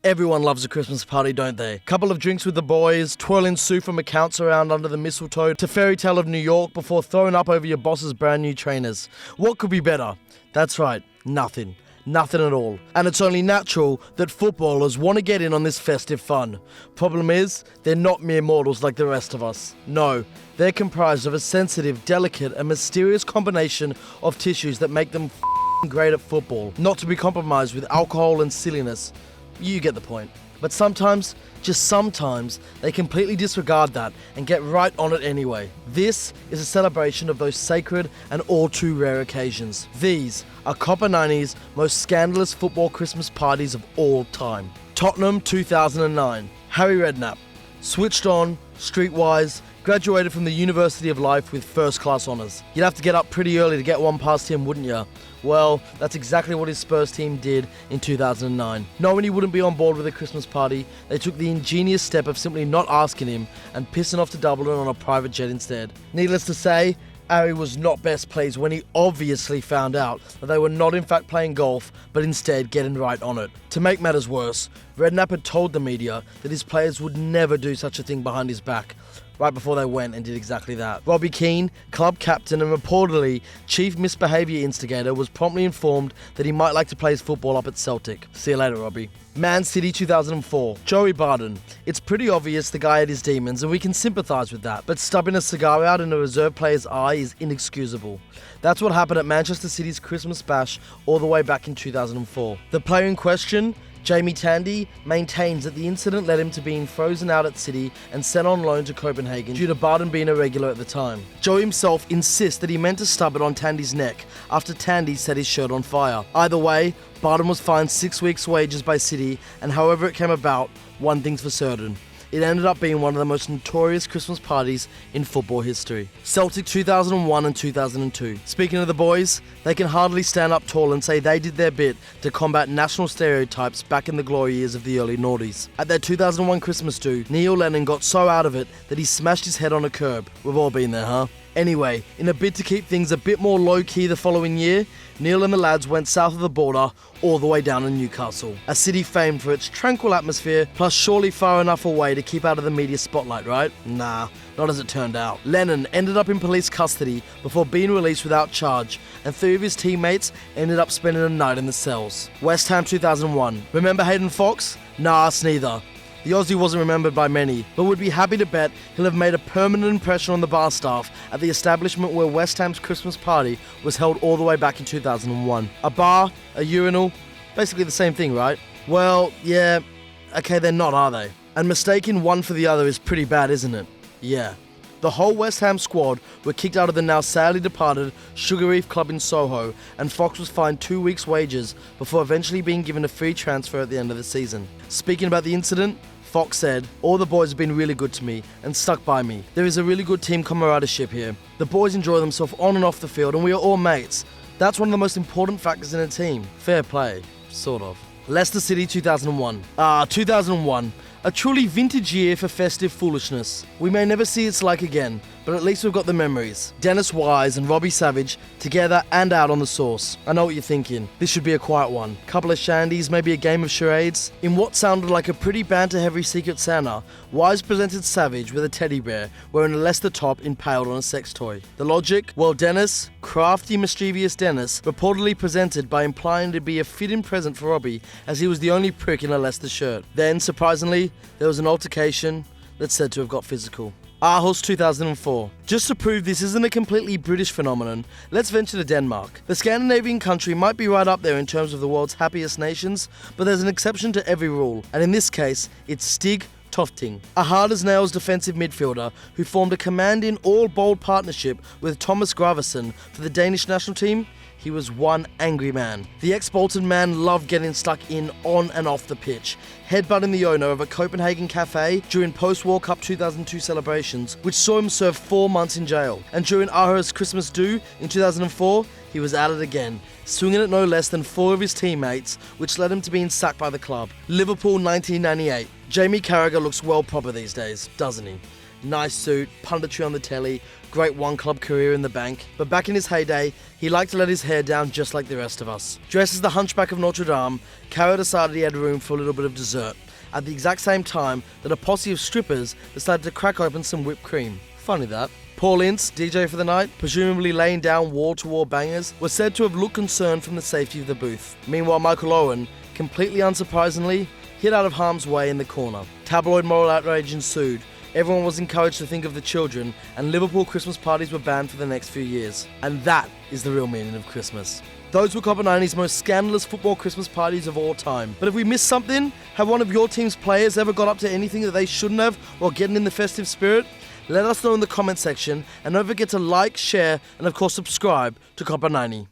Everyone loves a Christmas party, don't they? Couple of drinks with the boys, twirling Sue from accounts around under the mistletoe to Fairy Tale of New York before throwing up over your boss's brand new trainers. What could be better? That's right, nothing. Nothing at all. And it's only natural that footballers want to get in on this festive fun. Problem is, they're not mere mortals like the rest of us. No, they're comprised of a sensitive, delicate and mysterious combination of tissues that make them great at football, not to be compromised with alcohol and silliness. You get the point. But sometimes, just sometimes, they completely disregard that and get right on it anyway. This is a celebration of those sacred and all too rare occasions. These are Copper 90's most scandalous football Christmas parties of all time. Tottenham 2009. Harry Redknapp. Switched on, streetwise, graduated from the University of Life with first-class honours. You'd have to get up pretty early to get one past him, wouldn't you? Well, that's exactly what his Spurs team did in 2009. Knowing he wouldn't be on board with a Christmas party, they took the ingenious step of simply not asking him and pissing off to Dublin on a private jet instead. Needless to say, Harry was not best pleased when he obviously found out that they were not in fact playing golf, but instead getting right on it. To make matters worse, Redknapp had told the media that his players would never do such a thing behind his back, right before they went and did exactly that. Robbie Keane, club captain and reportedly chief misbehaviour instigator, was promptly informed that he might like to play his football up at Celtic. See you later, Robbie. Man City 2004. Joey Barton. It's pretty obvious the guy had his demons and we can sympathise with that, but stubbing a cigar out in a reserve player's eye is inexcusable. That's what happened at Manchester City's Christmas bash all the way back in 2004. The player in question, Jamie Tandy, maintains that the incident led him to being frozen out at City and sent on loan to Copenhagen due to Barton being a regular at the time. Joe himself insists that he meant to stub it on Tandy's neck after Tandy set his shirt on fire. Either way, Barton was fined 6 weeks' wages by City, and however it came about, one thing's for certain. It ended up being one of the most notorious Christmas parties in football history. Celtic 2001 and 2002. Speaking of the boys, they can hardly stand up tall and say they did their bit to combat national stereotypes back in the glory years of the early noughties. At their 2001 Christmas do, Neil Lennon got so out of it that he smashed his head on a curb. We've all been there, huh? Anyway, in a bid to keep things a bit more low-key the following year, Neil and the lads went south of the border all the way down to Newcastle, a city famed for its tranquil atmosphere, plus surely far enough away to keep out of the media spotlight, right? Nah, not as it turned out. Lennon ended up in police custody before being released without charge, and 3 of his teammates ended up spending a night in the cells. West Ham 2001. Remember Hayden Fox? Nah, us neither. The Aussie wasn't remembered by many, but would be happy to bet he'll have made a permanent impression on the bar staff at the establishment where West Ham's Christmas party was held all the way back in 2001. A bar, a urinal, basically the same thing, right? Well, yeah, okay, they're not, are they? And mistaking one for the other is pretty bad, isn't it? Yeah. The whole West Ham squad were kicked out of the now sadly departed Sugar Reef Club in Soho, and Fox was fined 2 weeks' wages before eventually being given a free transfer at the end of the season. Speaking about the incident, Fox said, "All the boys have been really good to me and stuck by me. There is a really good team camaraderie here. The boys enjoy themselves on and off the field and we are all mates. That's one of the most important factors in a team. Fair play, sort of." Leicester City 2001. 2001. A truly vintage year for festive foolishness. We may never see its like again, but at least we've got the memories. Dennis Wise and Robbie Savage together and out on the sauce. I know what you're thinking. This should be a quiet one. Couple of shandies, maybe a game of charades. In what sounded like a pretty banter-heavy Secret Santa, Wise presented Savage with a teddy bear wearing a Leicester top impaled on a sex toy. The logic? Well, Dennis, crafty, mischievous Dennis, reportedly presented by implying to be a fitting present for Robbie as he was the only prick in a Leicester shirt. Then, surprisingly, there was an altercation that's said to have got physical. Aarhus 2004. Just to prove this isn't a completely British phenomenon, let's venture to Denmark. The Scandinavian country might be right up there in terms of the world's happiest nations, but there's an exception to every rule, and in this case, it's Stig Tofting, a hard-as-nails defensive midfielder who formed a commanding all-bold partnership with Thomas Gravesen for the Danish national team. He was one angry man. The ex-Bolton man loved getting stuck in, on and off the pitch, headbutting the owner of a Copenhagen cafe during post-World Cup 2002 celebrations, which saw him serve 4 months in jail. And during Aarhus Christmas do in 2004, he was at it again, swinging at no less than 4 of his teammates, which led him to being sacked by the club. Liverpool 1998. Jamie Carragher looks well proper these days, doesn't he? Nice suit, punditry on the telly, great one-club career in the bank. But back in his heyday, he liked to let his hair down just like the rest of us. Dressed as the Hunchback of Notre Dame, Caro decided he had room for a little bit of dessert, at the exact same time that a posse of strippers decided to crack open some whipped cream. Funny that. Paul Ince, DJ for the night, presumably laying down wall-to-wall bangers, was said to have looked concerned from the safety of the booth. Meanwhile, Michael Owen, completely unsurprisingly, hid out of harm's way in the corner. Tabloid moral outrage ensued. Everyone was encouraged to think of the children, and Liverpool Christmas parties were banned for the next few years. And that is the real meaning of Christmas. Those were Copper 90's most scandalous football Christmas parties of all time. But if we missed something, have one of your team's players ever got up to anything that they shouldn't have while getting in the festive spirit? Let us know in the comment section, and don't forget to like, share, and of course subscribe to Copper 90.